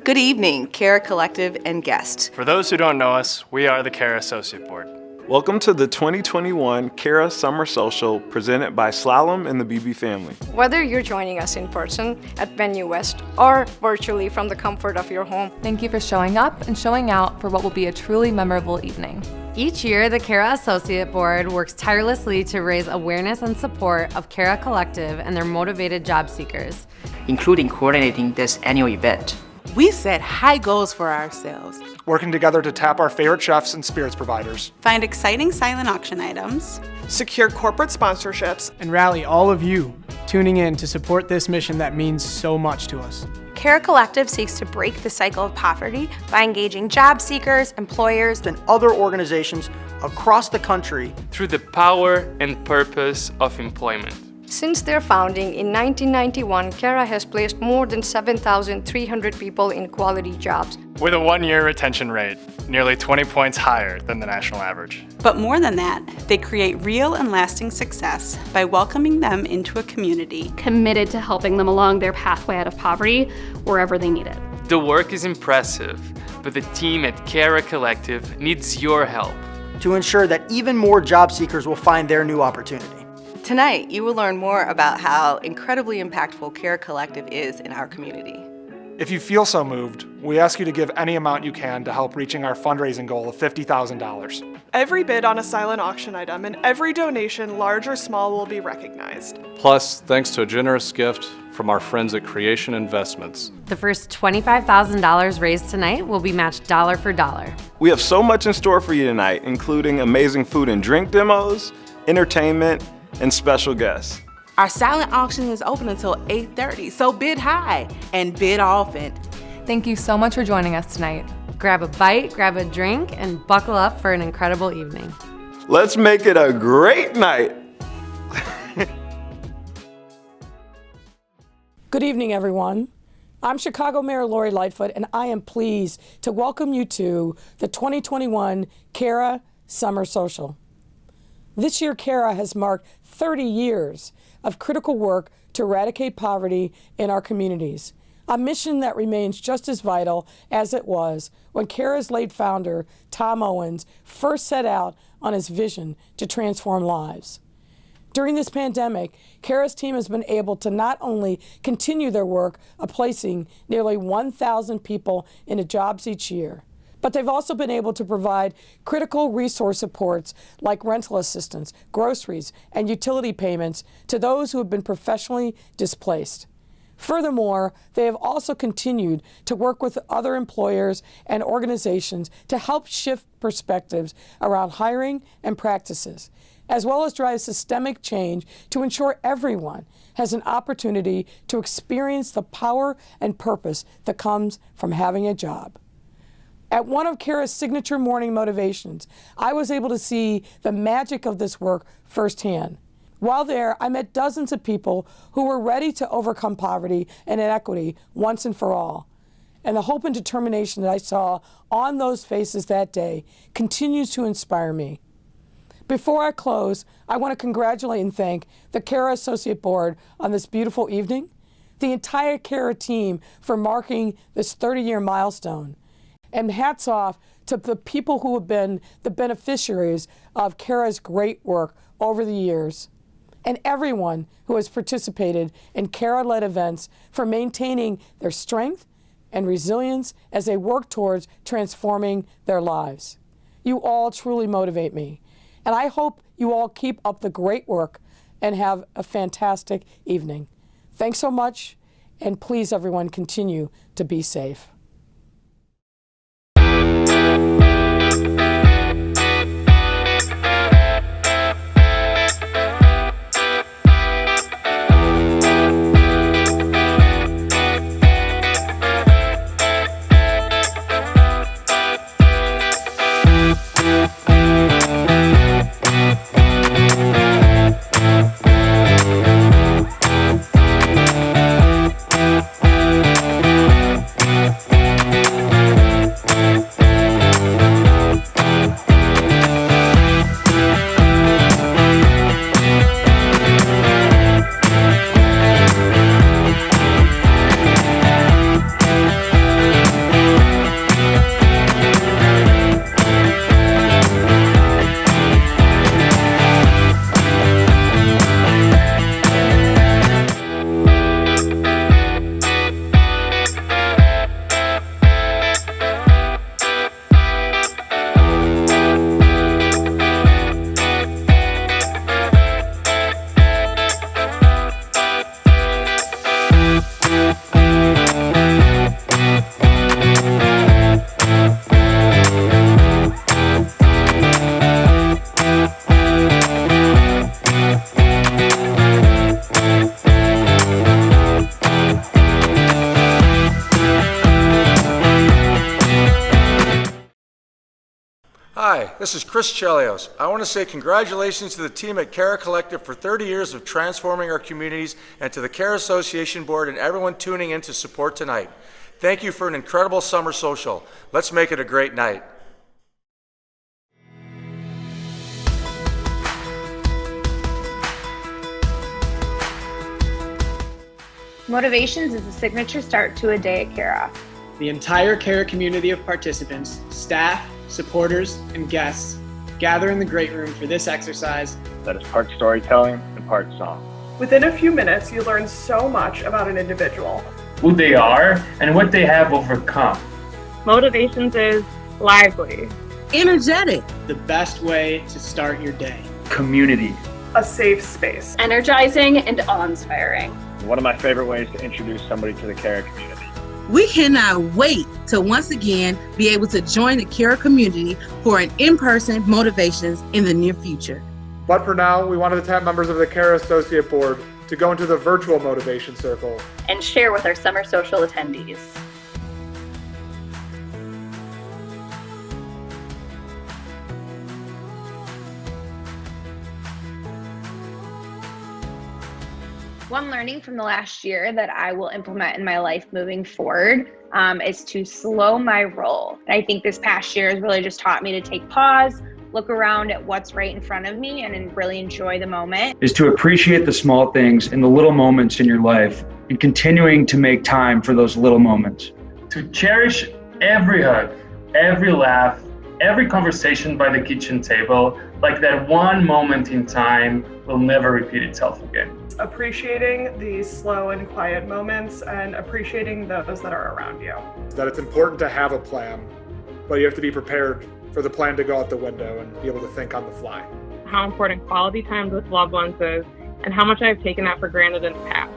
Good evening, Cara Collective and guests. For those who don't know us, we are the Cara Associate Board. Welcome to the 2021 Cara Summer Social presented by Slalom The Beebe Family. Whether you're joining us in person at Venue West or virtually from the comfort of your home, thank you for showing up and showing out for what will be a truly memorable evening. Each year, the Cara Associate Board works tirelessly to raise awareness and support of Cara Collective and their motivated job seekers, including coordinating this annual event. We set high goals for ourselves. Working together to tap our favorite chefs and spirits providers. Find exciting silent auction items. Secure corporate sponsorships. And rally all of you tuning in to support this mission that means so much to us. Cara Collective seeks to break the cycle of poverty by engaging job seekers, employers, and other organizations across the country through the power and purpose of employment. Since their founding in 1991, Cara has placed more than 7,300 people in quality jobs. With a one-year retention rate, nearly 20 points higher than the national average. But more than that, they create real and lasting success by welcoming them into a community committed to helping them along their pathway out of poverty wherever they need it. The work is impressive, but the team at Cara Collective needs your help to ensure that even more job seekers will find their new opportunity. Tonight, you will learn more about how incredibly impactful Cara Collective is in our community. If you feel so moved, we ask you to give any amount you can to help reaching our fundraising goal of $50,000. Every bid on a silent auction item and every donation, large or small, will be recognized. Plus, thanks to a generous gift from our friends at Creation Investments. The first $25,000 raised tonight will be matched dollar for dollar. We have so much in store for you tonight, including amazing food and drink demos, entertainment, and special guests. Our silent auction is open until 8:30, so bid high and bid often. Thank you so much for joining us tonight. Grab a bite, grab a drink, and buckle up for an incredible evening. Let's make it a great night. Good evening, everyone. I'm Chicago Mayor Lori Lightfoot, and I am pleased to welcome you to the 2021 Cara Summer Social. This year, Cara has marked 30 years of critical work to eradicate poverty in our communities, a mission that remains just as vital as it was when Cara's late founder, Tom Owens, first set out on his vision to transform lives. During this pandemic, Cara's team has been able to not only continue their work of placing nearly 1,000 people into jobs each year, but they've also been able to provide critical resource supports like rental assistance, groceries, and utility payments to those who have been professionally displaced. Furthermore, they have also continued to work with other employers and organizations to help shift perspectives around hiring and practices, as well as drive systemic change to ensure everyone has an opportunity to experience the power and purpose that comes from having a job. At one of Cara's signature morning motivations, I was able to see the magic of this work firsthand. While there, I met dozens of people who were ready to overcome poverty and inequity once and for all. And the hope and determination that I saw on those faces that day continues to inspire me. Before I close, I want to congratulate and thank the Cara Associate Board on this beautiful evening, the entire Cara team for marking this 30-year milestone, and hats off to the people who have been the beneficiaries of Cara's great work over the years, and everyone who has participated in Cara-led events for maintaining their strength and resilience as they work towards transforming their lives. You all truly motivate me, and I hope you all keep up the great work and have a fantastic evening. Thanks so much, and please everyone continue to be safe. Hi, this is Chris Chelios. I want to say congratulations to the team at Cara Collective for 30 years of transforming our communities, and to the Cara Association Board and everyone tuning in to support tonight. Thank you for an incredible summer social. Let's make it a great night. Motivations is the signature start to a day at Cara. The entire Cara community of participants, staff, supporters, and guests gather in the great room for this exercise that is part storytelling and part song. Within a few minutes, you learn so much about an individual. Who they are and what they have overcome. Motivations is lively, energetic, the best way to start your day. Community, a safe space, energizing and awe-inspiring. One of my favorite ways to introduce somebody to the Cara community. We cannot wait to once again be able to join the Cara community for an in-person motivations in the near future. But for now, we wanted to tap members of the Cara Associate Board to go into the virtual motivation circle and share with our summer social attendees. One learning from the last year that I will implement in my life moving forward is to slow my roll. And I think this past year has really just taught me to take pause, look around at what's right in front of me, and really enjoy the moment. is to appreciate the small things and the little moments in your life and continuing to make time for those little moments. To cherish every hug, every laugh, every conversation by the kitchen table, like that one moment in time will never repeat itself again. Appreciating these slow and quiet moments and appreciating those that are around you. that it's important to have a plan, but you have to be prepared for the plan to go out the window and be able to think on the fly. how important quality time with loved ones is, and how much I've taken that for granted in the past.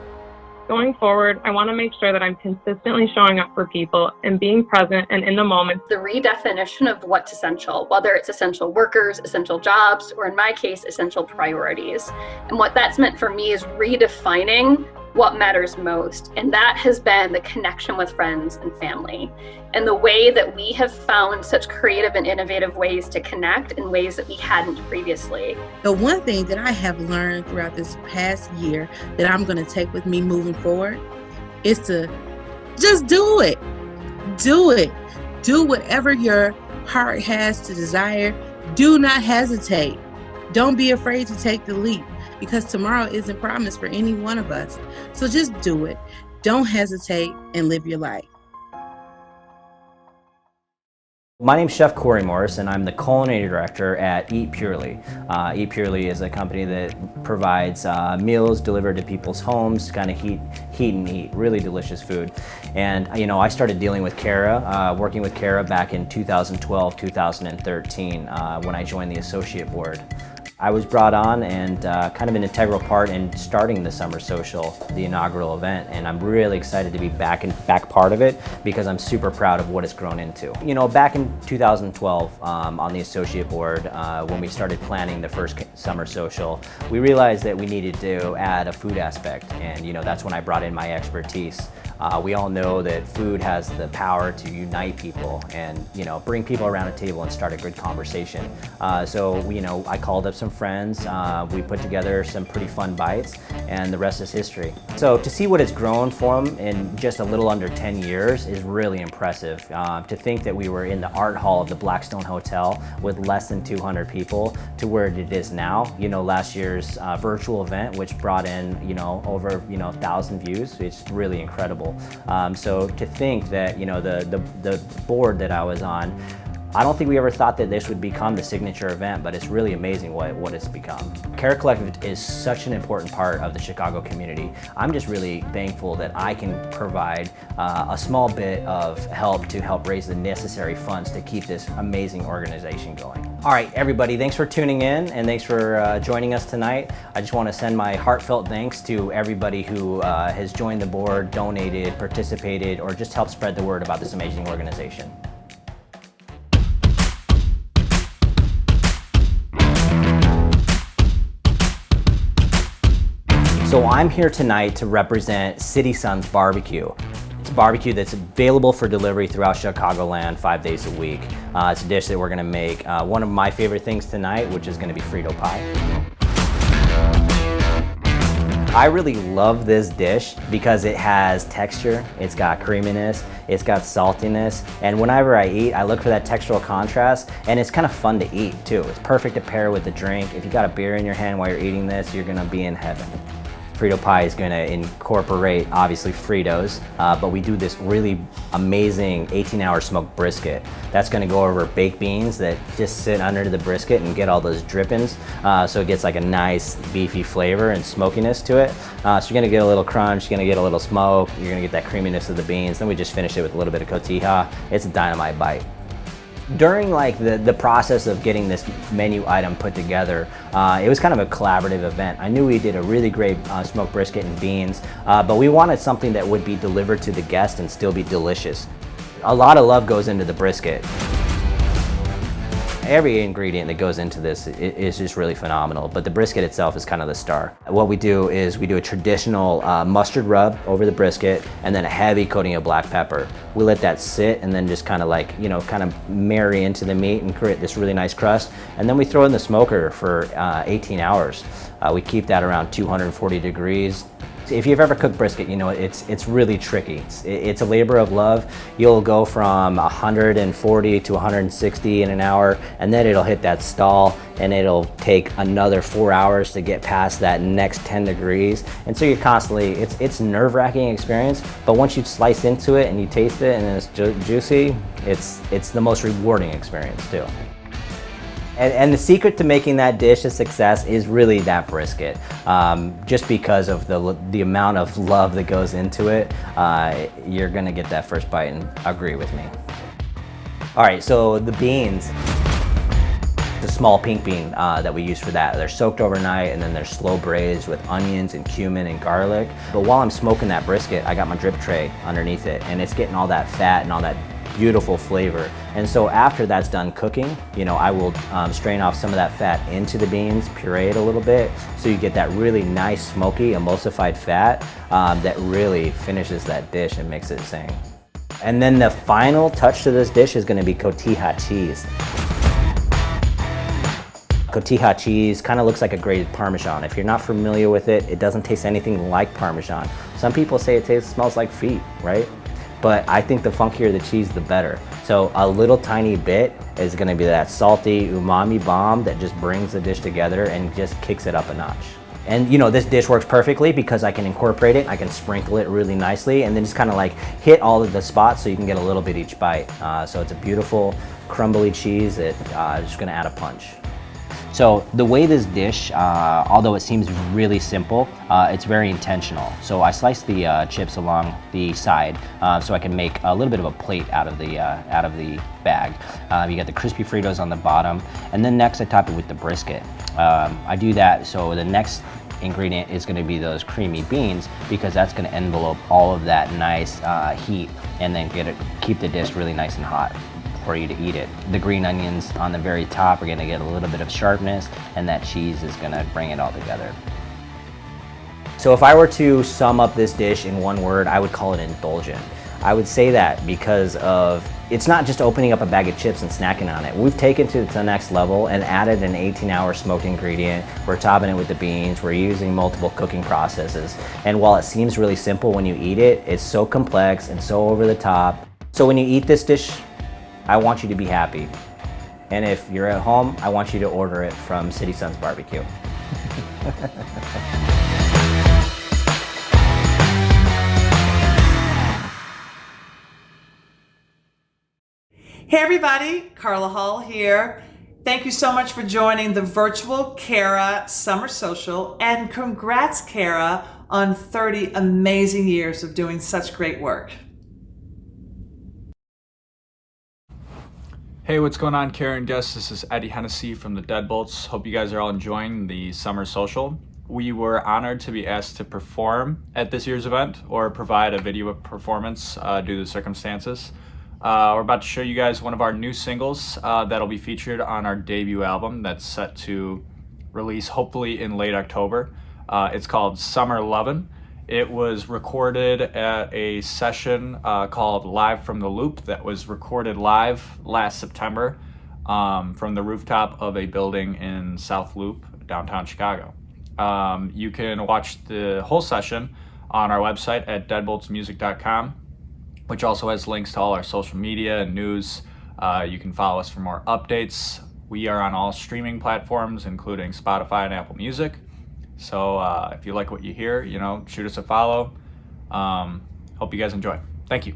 Going forward, I want to make sure that I'm consistently showing up for people and being present and in the moment. The redefinition of what's essential, whether it's essential workers, essential jobs, or in my case, essential priorities. And what that's meant for me is redefining what matters most. And that has been the connection with friends and family. And the way that we have found such creative and innovative ways to connect in ways that we hadn't previously. The one thing that I have learned throughout this past year that I'm going to take with me moving forward is to just do it. Do it. Do whatever your heart has to desire. Do not hesitate. Don't be afraid to take the leap, because tomorrow isn't promised for any one of us. So just do it. Don't hesitate and live your life. My name's Chef Corey Morris, and I'm the culinary director at Eat Purely. Eat Purely is a company that provides meals delivered to people's homes, kind of heat and eat, really delicious food. And you know, I started dealing with Cara, working with Cara back in 2012, 2013, when I joined the Associate Board. I was brought on and kind of an integral part in starting the Summer Social, the inaugural event, and I'm really excited to be back part of it because I'm super proud of what it's grown into. You know, back in 2012 on the Associate Board, when we started planning the first Summer Social, we realized that we needed to add a food aspect, and you know, that's when I brought in my expertise. We all know that food has the power to unite people and, you know, bring people around a table and start a good conversation. So, you know, I called up some friends, we put together some pretty fun bites, and the rest is history. So to see what it's grown from in just a little under 10 years is really impressive. To think that we were in the art hall of the Blackstone Hotel with less than 200 people to where it is now. You know, last year's virtual event, which brought in, you know, over, you know, 1,000 views, it's really incredible. So to think that, you know, the board that I was on, I don't think we ever thought that this would become the signature event, but it's really amazing what it's become. Cara Collective is such an important part of the Chicago community. I'm just really thankful that I can provide a small bit of help to help raise the necessary funds to keep this amazing organization going. All right, everybody, thanks for tuning in and thanks for joining us tonight. I just want to send my heartfelt thanks to everybody who has joined the board, donated, participated, or just helped spread the word about this amazing organization. So I'm here tonight to represent City Suns Barbecue. It's a barbecue that's available for delivery throughout Chicagoland 5 days a week. It's a dish that we're gonna make one of my favorite things tonight, which is gonna be FRITO pie. I really love this dish because it has texture, it's got creaminess, it's got saltiness, and whenever I eat, I look for that textural contrast, and it's kind of fun to eat too. It's perfect to pair with a drink. If you got a beer in your hand while you're eating this, you're gonna be in heaven. FRITO pie is going to incorporate, obviously, Fritos, but we do this really amazing 18-hour smoked brisket. That's going to go over baked beans that just sit under the brisket and get all those drippings, so it gets like a nice beefy flavor and smokiness to it. So you're going to get a little crunch, you're going to get a little smoke, you're going to get that creaminess of the beans. Then we just finish it with a little bit of COTIJA. It's a dynamite bite. During like the process of getting this menu item put together, it was kind of a collaborative event. I knew we did a really great smoked brisket and beans, but we wanted something that would be delivered to the guest and still be delicious. A lot of love goes into the brisket. Every ingredient that goes into this is just really phenomenal, but the brisket itself is kind of the star. What we do is we do a traditional mustard rub over the brisket and then a heavy coating of black pepper. We let that sit and then just kind of like, you know, kind of marry into the meat and create this really nice crust. And then we throw it in the smoker for 18 hours. We keep that around 240 degrees. If you've ever cooked brisket, you know it's really tricky. It's a labor of love. You'll go from 140 to 160 in an hour, and then it'll hit that stall, and it'll take another 4 hours to get past that next 10 degrees. And so you're constantly, it's nerve-wracking experience, but once you slice into it and you taste it and it's juicy, it's the most rewarding experience too. And the secret to making that dish a success is really that brisket. Just because of the amount of love that goes into it, you're gonna get that first bite and agree with me. All right, so the beans. The small pink bean that we use for that. They're soaked overnight and then they're slow braised with onions and cumin and garlic. But while I'm smoking that brisket, I got my drip tray underneath it and it's getting all that fat and all that beautiful flavor. And so after that's done cooking, you know, I will strain off some of that fat into the beans, puree it a little bit, so you get that really nice smoky emulsified fat that really finishes that dish and makes it sing. And then the final touch to this dish is gonna be COTIJA cheese. COTIJA cheese kind of looks like a grated Parmesan. If you're not familiar with it, it doesn't taste anything like Parmesan. Some people say it smells like feet, right? But I think the funkier the cheese, the better. So a little tiny bit is gonna be that salty umami bomb that just brings the dish together and just kicks it up a notch. And you know, this dish works perfectly because I can incorporate it, I can sprinkle it really nicely, and then just kind of like hit all of the spots so you can get a little bit each bite. So it's a beautiful crumbly cheese that is just gonna add a punch. So the way this dish, although it seems really simple, it's very intentional. So I slice the chips along the side so I can make a little bit of a plate out of the bag. You got the crispy Fritos on the bottom, and then next I top it with the brisket. I do that so the next ingredient is going to be those creamy beans because that's going to envelope all of that nice heat and then keep the dish really nice and hot for you to eat it. The green onions on the very top are gonna get a little bit of sharpness, and that cheese is gonna bring it all together. So if I were to sum up this dish in one word, I would call it indulgent. I would say that because it's not just opening up a bag of chips and snacking on it. We've taken it to the next level and added an 18-hour smoked ingredient. We're topping it with the beans. We're using multiple cooking processes. And while it seems really simple when you eat it, it's so complex and so over the top. So when you eat this dish, I want you to be happy. And if you're at home, I want you to order it from City Sons Barbecue. Hey everybody, Carla Hall here. Thank you so much for joining the virtual Cara Summer Social, and congrats Cara on 30 amazing years of doing such great work. Hey, what's going on, Cara and guests? This is Eddie Hennessy from the Deadbolts. Hope you guys are all enjoying the Summer Social. We were honored to be asked to perform at this year's event or provide a video performance due to circumstances. We're about to show you guys one of our new singles that'll be featured on our debut album that's set to release hopefully in late October. It's called Summer Lovin', It was recorded at a session called Live from the Loop that was recorded live last September from the rooftop of a building in South Loop, downtown Chicago. You can watch the whole session on our website at deadboltsmusic.com, which also has links to all our social media and news. You can follow us for more updates. We are on all streaming platforms, including Spotify and Apple Music. So if you like what you hear, shoot us a follow. Hope you guys enjoy. Thank you.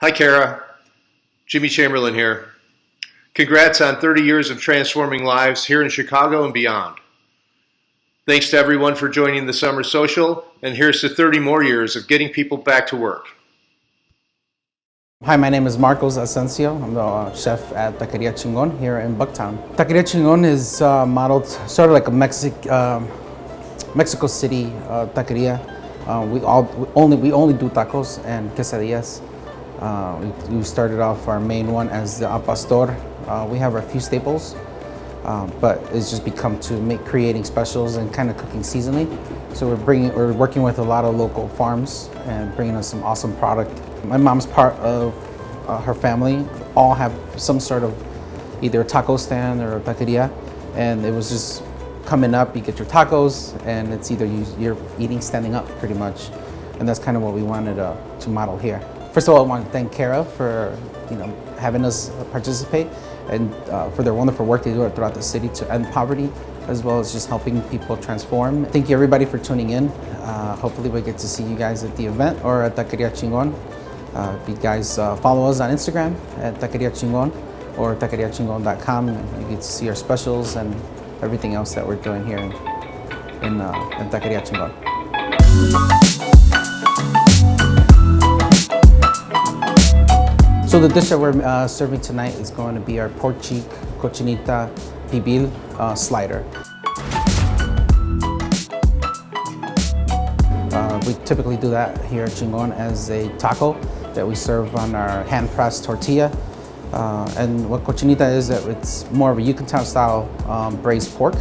Hi, Cara. Jimmy Chamberlain here. Congrats on 30 years of transforming lives here in Chicago and beyond. Thanks to everyone for joining the Summer Social, and here's to 30 more years of getting people back to work. Hi, my name is Marcos Asensio. I'm the chef at Taqueria Chingon here in Bucktown. Taqueria Chingon is modeled sort of like a Mexico City taqueria. We only do tacos and quesadillas. We started off our main one as the al pastor. We have a few staples. but it's just become to creating specials and kind of cooking seasonally. So we're working with a lot of local farms and bringing us some awesome product. My mom's part of her family all have some sort of either a taco stand or a taqueria, and it was just coming up, you get your tacos, and it's either you're eating standing up pretty much, and that's kind of what we wanted to model here. First of all, I want to thank Cara for having us participate, and for their wonderful work they do throughout the city to end poverty, as well as just helping people transform. Thank you everybody for tuning in. Hopefully we get to see you guys at the event or at Taqueria Chingon. If you guys follow us on Instagram at Taqueria Chingon or taqueriachingon.com, you get to see our specials and everything else that we're doing here in Taqueria Chingon. So the dish that we're serving tonight is going to be our pork cheek, COCHINITA, PIBIL slider. We typically do that here at Chingon as a taco that we serve on our hand-pressed tortilla. And what cochinita is, that it's more of a Yucatan style braised pork.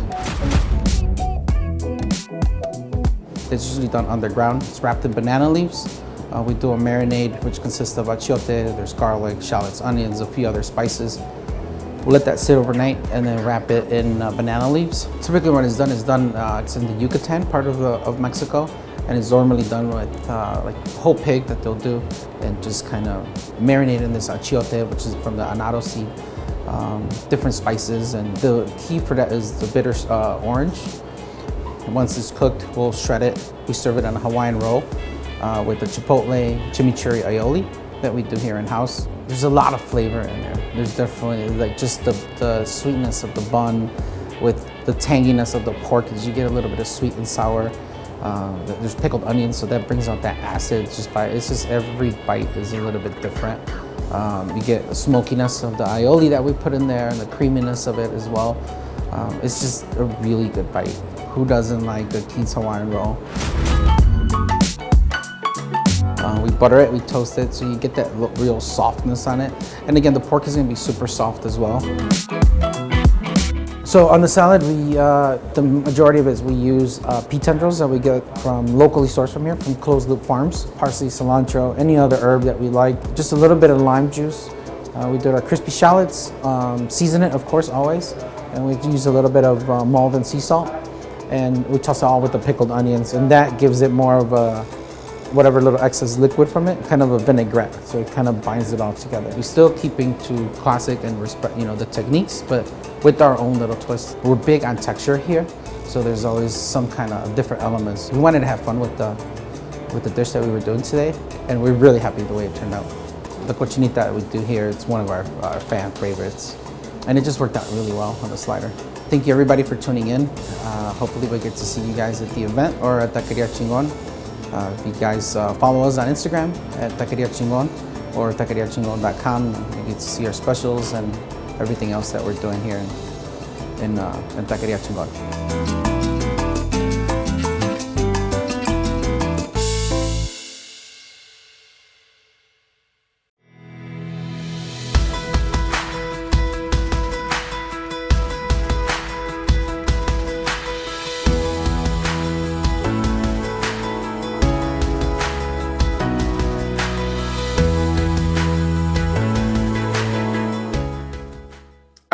It's usually done underground. It's wrapped in banana leaves. We do a marinade which consists of achiote, there's garlic, shallots, onions, a few other spices. We'll let that sit overnight and then wrap it in banana leaves. Typically when it's done, it's in the Yucatan part of Mexico, and it's normally done with like whole pig that they'll do and just kind of marinate in this achiote, which is from the annatto seed, different spices, and the key for that is the bitter orange. And once it's cooked, we'll shred it. We serve it on a Hawaiian roll with the chipotle chimichurri aioli that we do here in-house. There's a lot of flavor in there. There's definitely like just the sweetness of the bun with the tanginess of the pork, as you get a little bit of sweet and sour. There's pickled onions, so that brings out that acid. It's just every bite is a little bit different. You get the smokiness of the aioli that we put in there and the creaminess of it as well. It's just a really good bite. Who doesn't like a Keats Hawaiian roll? We butter it, we toast it, so you get that real softness on it. And again, the pork is gonna be super soft as well. So on the salad, the majority of it we use pea tendrils that we get from locally sourced from here, from Closed Loop Farms. Parsley, cilantro, any other herb that we like. Just a little bit of lime juice. We did our crispy shallots, season it, of course, always. And we use a little bit of Malden sea salt. And we toss it all with the pickled onions, and that gives it more of a whatever little excess liquid from it, kind of a vinaigrette, so it kind of binds it all together. We're still keeping to classic and respect, the techniques, but with our own little twist. We're big on texture here, so there's always some kind of different elements. We wanted to have fun with the dish that we were doing today, and we're really happy with the way it turned out. The cochinita that we do here, it's one of our fan favorites, and it just worked out really well on the slider. Thank you everybody for tuning in. Hopefully we get to see you guys at the event or at Taqueria Chingon. If you guys follow us on Instagram at Taqueria Chingon or taqueriachingon.com, you get to see our specials and everything else that we're doing here in Taqueria Chingon.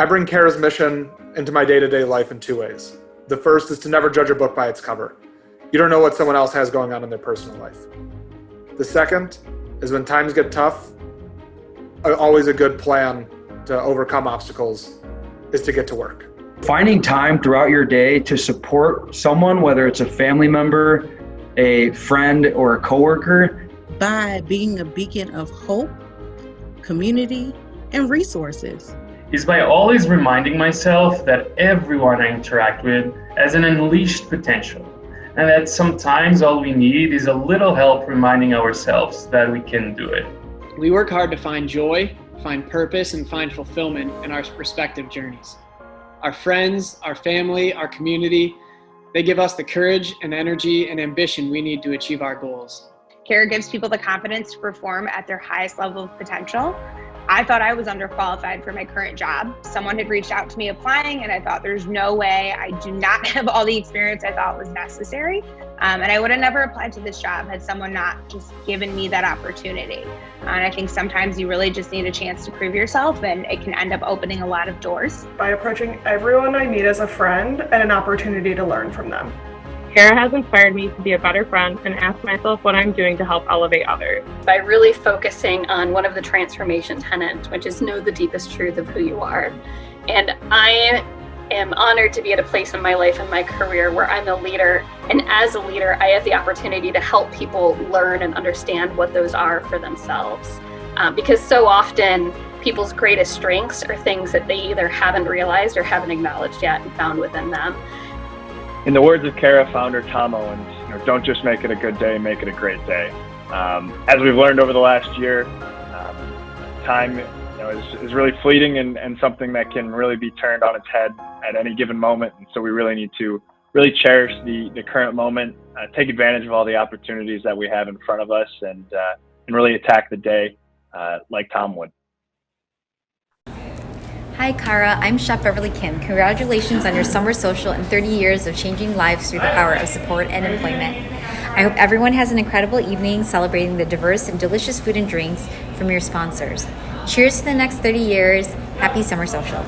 I bring Cara's mission into my day-to-day life in two ways. The first is to never judge a book by its cover. You don't know what someone else has going on in their personal life. The second is when times get tough, always a good plan to overcome obstacles is to get to work. Finding time throughout your day to support someone, whether it's a family member, a friend, or a coworker. By being a beacon of hope, community, and resources. Is by always reminding myself that everyone I interact with has an unleashed potential, and that sometimes all we need is a little help reminding ourselves that we can do it. We work hard to find joy, find purpose, and find fulfillment in our respective journeys. Our friends, our family, our community, they give us the courage and energy and ambition we need to achieve our goals. Cara gives people the confidence to perform at their highest level of potential. I thought I was underqualified for my current job. Someone had reached out to me applying, and I thought there's no way, I do not have all the experience I thought was necessary. And I would have never applied to this job had someone not just given me that opportunity. And I think sometimes you really just need a chance to prove yourself, and it can end up opening a lot of doors. By approaching everyone I meet as a friend and an opportunity to learn from them. Cara has inspired me to be a better friend and ask myself what I'm doing to help elevate others. By really focusing on one of the transformation tenets, which is know the deepest truth of who you are. And I am honored to be at a place in my life and my career where I'm a leader. And as a leader, I have the opportunity to help people learn and understand what those are for themselves. Because so often, people's greatest strengths are things that they either haven't realized or haven't acknowledged yet and found within them. In the words of Cara founder Tom Owens, don't just make it a good day, make it a great day. As we've learned over the last year, time is really fleeting and something that can really be turned on its head at any given moment. And so we really need to really cherish the current moment, take advantage of all the opportunities that we have in front of us, and really attack the day like Tom would. Hi Cara, I'm Chef Beverly Kim. Congratulations on your summer social and 30 years of changing lives through the power of support and employment. I hope everyone has an incredible evening celebrating the diverse and delicious food and drinks from your sponsors. Cheers to the next 30 years. Happy summer social.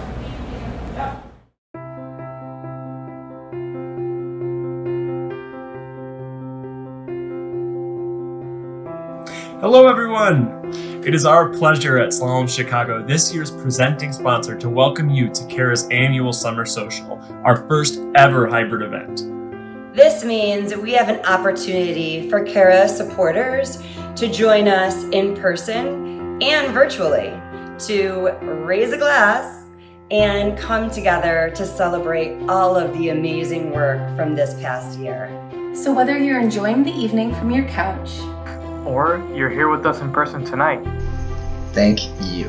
Hello everyone! It is our pleasure at Slalom Chicago, this year's presenting sponsor, to welcome you to Cara's annual Summer Social, our first ever hybrid event. This means we have an opportunity for Cara supporters to join us in person and virtually to raise a glass and come together to celebrate all of the amazing work from this past year. So whether you're enjoying the evening from your couch, or you're here with us in person tonight, thank you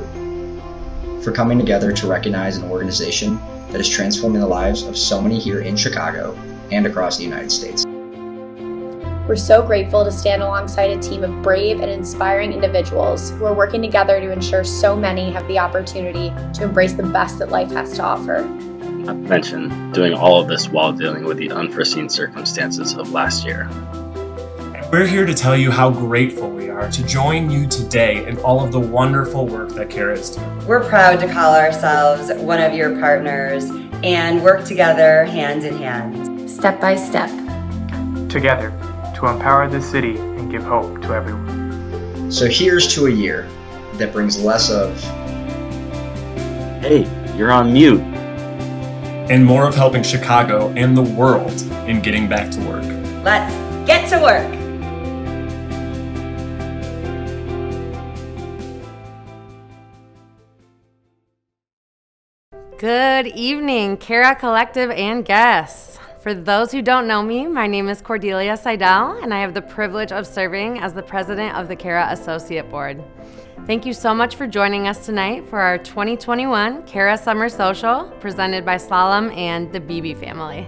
for coming together to recognize an organization that is transforming the lives of so many here in Chicago and across the United States. we're so grateful to stand alongside a team of brave and inspiring individuals who are working together to ensure so many have the opportunity to embrace the best that life has to offer. Not to mention, doing all of this while dealing with the unforeseen circumstances of last year. We're here to tell you how grateful we are to join you today in all of the wonderful work that Cara is doing. We're proud to call ourselves one of your partners and work together hand in hand. Step by step. together to empower the city and give hope to everyone. So here's to a year that brings less of, hey, you're on mute, and more of helping Chicago and the world in getting back to work. Let's get to work. Good evening, Cara Collective and guests. For those who don't know me, my name is Cordelia Seidel, and I have the privilege of serving as the president of the Cara Associate Board. Thank you so much for joining us tonight for our 2021 Cara Summer Social, presented by Slalom and the Beebe Family.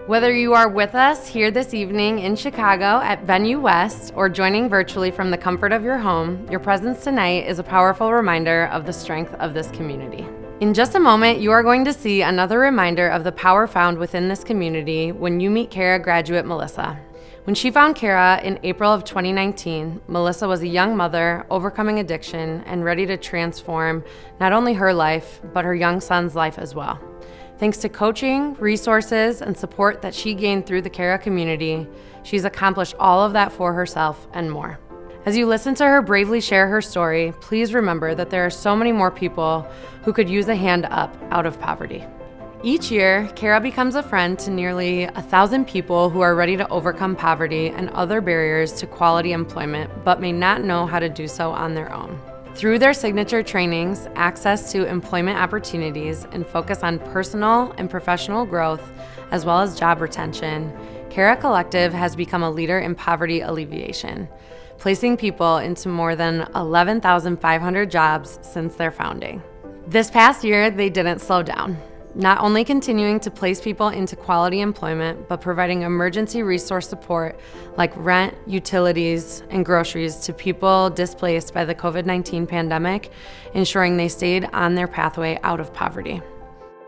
Whether you are with us here this evening in Chicago at Venue West or joining virtually from the comfort of your home, your presence tonight is a powerful reminder of the strength of this community. In just a moment, you are going to see another reminder of the power found within this community when you meet Cara graduate Melissa. When she found Cara in April of 2019, Melissa was a young mother overcoming addiction and ready to transform not only her life, but her young son's life as well. Thanks to coaching, resources, and support that she gained through the Cara community, she's accomplished all of that for herself and more. As you listen to her bravely share her story, please remember that there are so many more people who could use a hand up out of poverty. Each year, Cara becomes a friend to nearly 1,000 people who are ready to overcome poverty and other barriers to quality employment, but may not know how to do so on their own. Through their signature trainings, access to employment opportunities, and focus on personal and professional growth, as well as job retention, Cara Collective has become a leader in poverty alleviation, placing people into more than 11,500 jobs since their founding. This past year, they didn't slow down. not only continuing to place people into quality employment, but providing emergency resource support like rent, utilities, and groceries to people displaced by the COVID-19 pandemic, ensuring they stayed on their pathway out of poverty.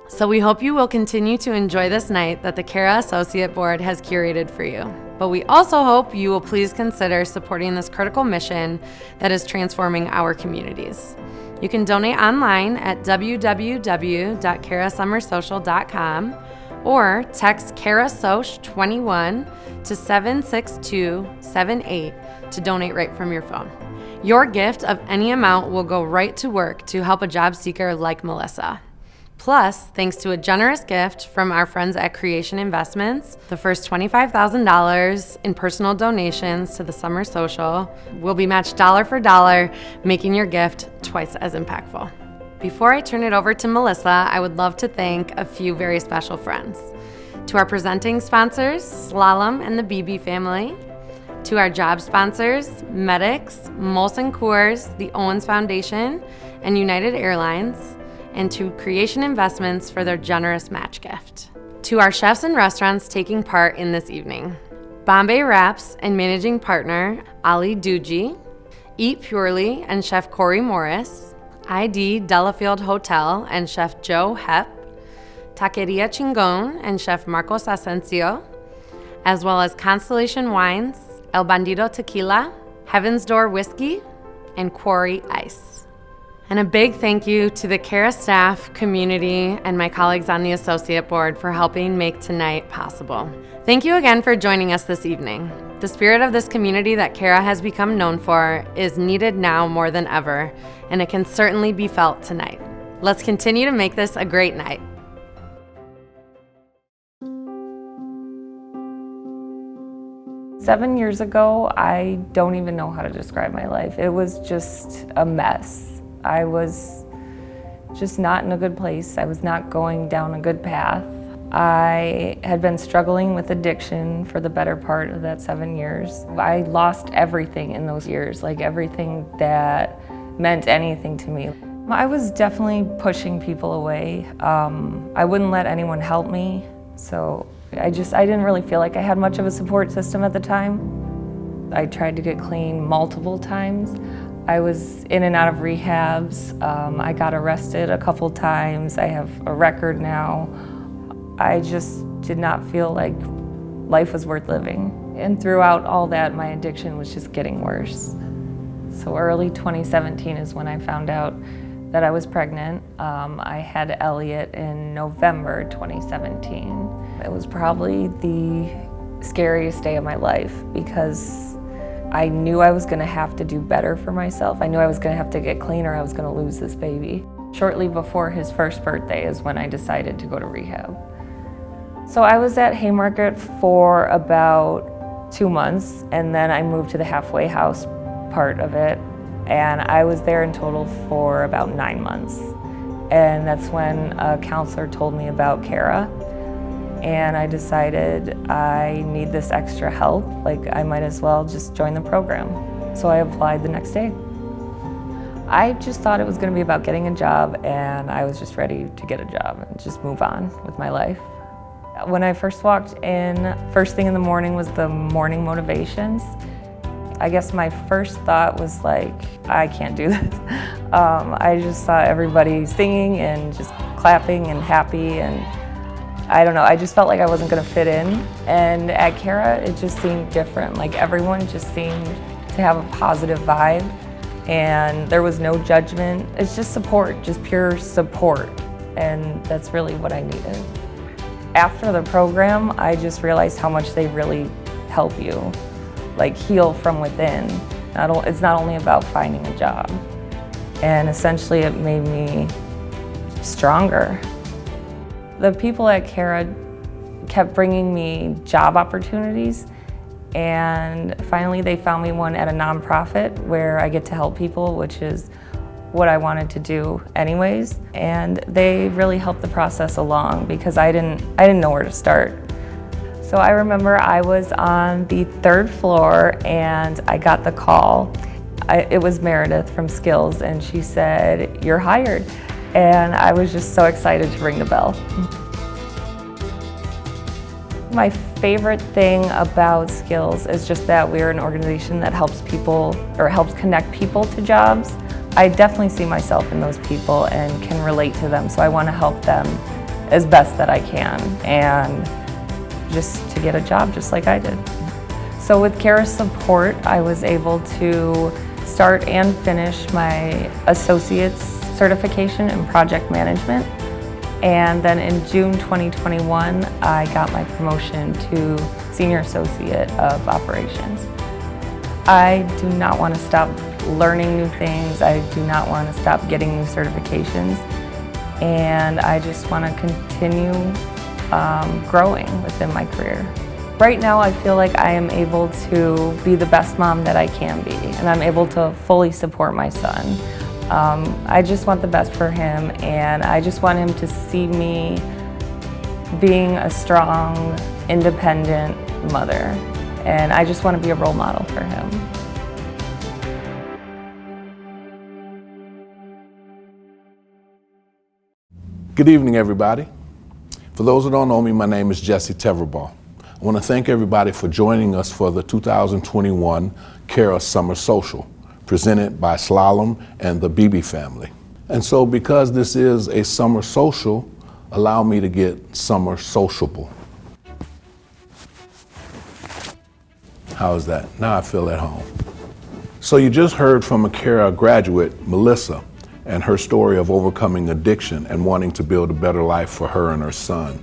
So we hope you will continue to enjoy this night that the Cara Associate Board has curated for you. But we also hope you will please consider supporting this critical mission that is transforming our communities. You can donate online at www.carasummersocial.com or text CaraSoc21 to 76278 to donate right from your phone. Your gift of any amount will go right to work to help a job seeker like Melissa. Plus, thanks to a generous gift from our friends at Creation Investments, the first $25,000 in personal donations to the Summer Social will be matched dollar for dollar, making your gift twice as impactful. Before I turn it over to Melissa, I would love to thank a few very special friends. To our presenting sponsors, Slalom and the Beebe Family. To our job sponsors, Medics, Molson Coors, the Owens Foundation, and United Airlines. And to Creation Investments for their generous match gift. To our chefs and restaurants taking part in this evening, Bombay Wraps and managing partner Ali Duji, Eat Purely and Chef Corey Morris, ID Delafield Hotel and Chef Joe Hepp, Taqueria Chingon and Chef Marcos Asensio, as well as Constellation Wines, El Bandido Tequila, Heaven's Door Whiskey, and Quarry Ice. And a big thank you to the Cara staff, community, and my colleagues on the Associate Board for helping make tonight possible. Thank you again for joining us this evening. The spirit of this community that Cara has become known for is needed now more than ever, and it can certainly be felt tonight. Let's continue to make this a great night. Seven years ago, I don't even know how to describe my life. It was just a mess. I was just not in a good place. I was not going down a good path. I had been struggling with addiction for the better part of that 7 years. I lost everything in those years, like everything that meant anything to me. I was definitely pushing people away. I wouldn't let anyone help me, so I didn't really feel like I had much of a support system at the time. I tried to get clean multiple times. I was in and out of rehabs. I got arrested a couple times. I have a record now. I just did not feel like life was worth living. And throughout all that, my addiction was just getting worse. So early 2017 is when I found out that I was pregnant. I had Elliot in November 2017. It was probably the scariest day of my life because I knew I was gonna have to do better for myself. I knew I was gonna have to get clean or I was gonna lose this baby. Shortly before his first birthday is when I decided to go to rehab. So I was at Haymarket for about 2 months, and then I moved to the halfway house part of it, and I was there in total for about 9 months. And that's when a counselor told me about Cara, and I decided I need this extra help, like I might as well just join the program. So I applied the next day. I just thought it was gonna be about getting a job, and I was just ready to get a job and just move on with my life. When I first walked in, first thing in the morning was the morning motivations. I guess my first thought was like, I can't do this. I just saw everybody singing and just clapping and happy, and I don't know, I just felt like I wasn't gonna fit in. And at Cara, it just seemed different. Like everyone just seemed to have a positive vibe, and there was no judgment. It's just support, just pure support, and that's really what I needed. After the program, I just realized how much they really help you, like heal from within. It's not only about finding a job. And essentially it made me stronger. The people at Cara kept bringing me job opportunities, and finally they found me one at a nonprofit where I get to help people, which is what I wanted to do anyways. And they really helped the process along because I didn't know where to start. So I remember I was on the 3rd floor and I got the call. It was Meredith from Skills, and she said, "You're hired." and I was just so excited to ring the bell. My favorite thing about Skills is just that we're an organization that helps people, or helps connect people to jobs. I definitely see myself in those people and can relate to them, so I want to help them as best that I can, and just to get a job just like I did. So with Cara Support, I was able to start and finish my associate's certification in project management. And then in June 2021, I got my promotion to Senior Associate of Operations. I do not want to stop learning new things. I do not want to stop getting new certifications. And I just want to continue growing within my career. Right now, I feel like I am able to be the best mom that I can be, and I'm able to fully support my son. I just want the best for him, and I just want him to see me being a strong, independent mother. And I just want to be a role model for him. Good evening, everybody. For those who don't know me, my name is Jesse Teverball. I want to thank everybody for joining us for the 2021 Cara Summer Social, presented by Slalom and the Beebe Family. And so because this is a summer social, allow me to get summer sociable. How is that? Now I feel at home. So you just heard from a Cara graduate, Melissa, and her story of overcoming addiction and wanting to build a better life for her and her son.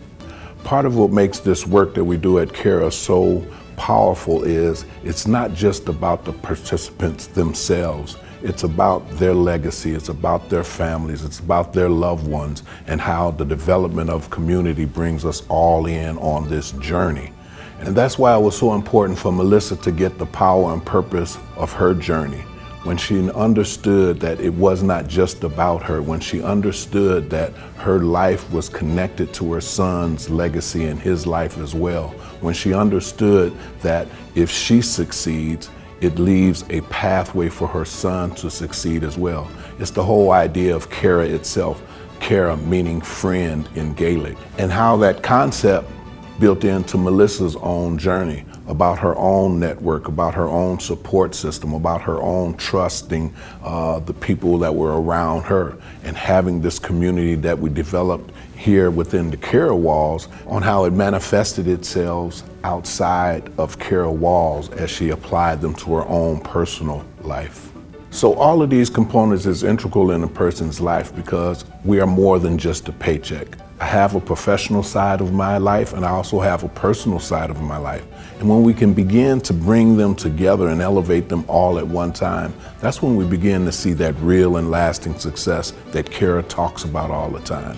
Part of what makes this work that we do at Cara so powerful is it's not just about the participants themselves. It's about their legacy, it's about their families, it's about their loved ones, and how the development of community brings us all in on this journey. And that's why it was so important for Melissa to get the power and purpose of her journey. When she understood that it was not just about her, when she understood that her life was connected to her son's legacy and his life as well, when she understood that if she succeeds, it leaves a pathway for her son to succeed as well. It's the whole idea of Cara itself, Cara meaning friend in Gaelic, and how that concept built into Melissa's own journey, about her own network, about her own support system, about her own trusting the people that were around her, and having this community that we developed here within the Cara walls, on how it manifested itself outside of Cara walls as she applied them to her own personal life. So all of these components is integral in a person's life because we are more than just a paycheck. I have a professional side of my life, and I also have a personal side of my life. And when we can begin to bring them together and elevate them all at one time, that's when we begin to see that real and lasting success that Cara talks about all the time.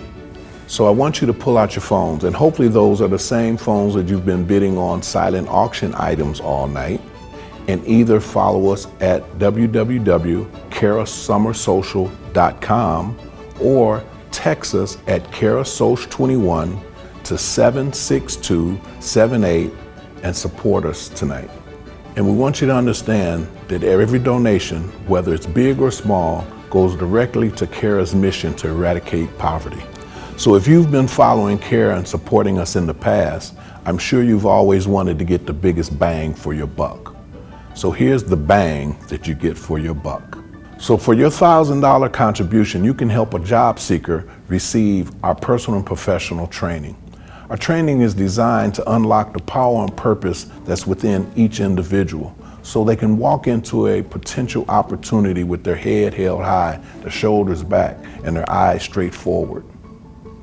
So I want you to pull out your phones, and hopefully those are the same phones that you've been bidding on silent auction items all night, and either follow us at www.carasummersocial.com or text us at CaraSoc21 to 76278 and support us tonight. And we want you to understand that every donation, whether it's big or small, goes directly to Cara's mission to eradicate poverty. So if you've been following Cara and supporting us in the past, I'm sure you've always wanted to get the biggest bang for your buck. So here's the bang that you get for your buck. So for your $1,000 contribution, you can help a job seeker receive our personal and professional training. Our training is designed to unlock the power and purpose that's within each individual, so they can walk into a potential opportunity with their head held high, their shoulders back, and their eyes straight forward.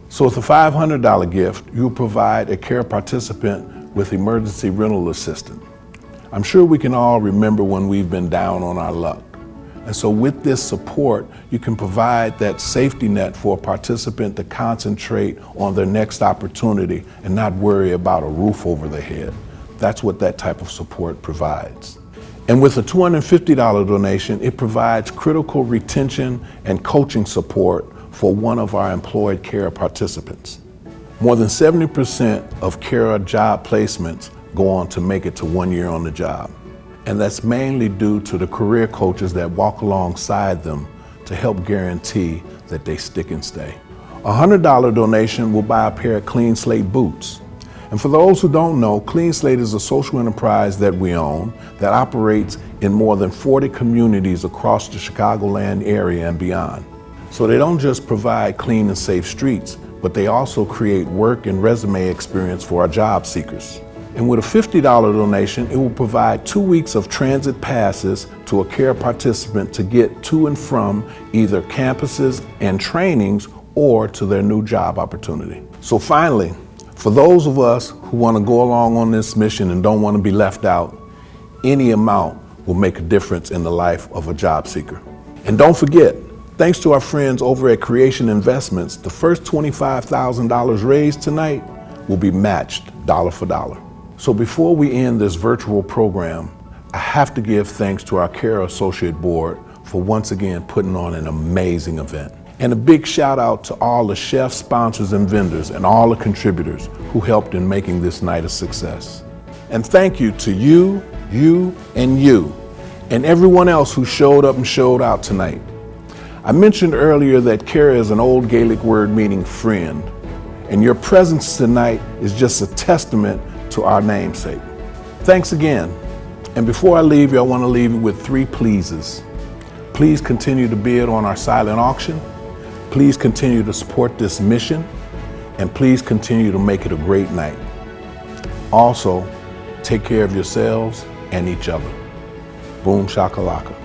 So with a $500 gift, you'll provide a Cara participant with emergency rental assistance. I'm sure we can all remember when we've been down on our luck. And so with this support, you can provide that safety net for a participant to concentrate on their next opportunity and not worry about a roof over their head. That's what that type of support provides. And with a $250 donation, it provides critical retention and coaching support for one of our employed Cara participants. More than 70% of Cara job placements go on to make it to 1 year on the job. And that's mainly due to the career coaches that walk alongside them to help guarantee that they stick and stay. A $100 donation will buy a pair of Clean Slate boots. And for those who don't know, Clean Slate is a social enterprise that we own that operates in more than 40 communities across the Chicagoland area and beyond. So they don't just provide clean and safe streets, but they also create work and resume experience for our job seekers. And with a $50 donation, it will provide 2 weeks of transit passes to a CARE participant to get to and from either campuses and trainings or to their new job opportunity. So finally, for those of us who want to go along on this mission and don't want to be left out, any amount will make a difference in the life of a job seeker. And don't forget, thanks to our friends over at Creation Investments, the first $25,000 raised tonight will be matched dollar for dollar. So before we end this virtual program, I have to give thanks to our Cara Associate Board for once again putting on an amazing event. And a big shout out to all the chefs, sponsors, and vendors, and all the contributors who helped in making this night a success. And thank you to you, and everyone else who showed up and showed out tonight. I mentioned earlier that Cara is an old Gaelic word meaning friend, and your presence tonight is just a testament to our namesake. Thanks again. And before I leave you, I want to leave you with 3 pleases. Please continue to bid on our silent auction. Please continue to support this mission, and please continue to make it a great night. Also, take care of yourselves and each other. Boom shakalaka.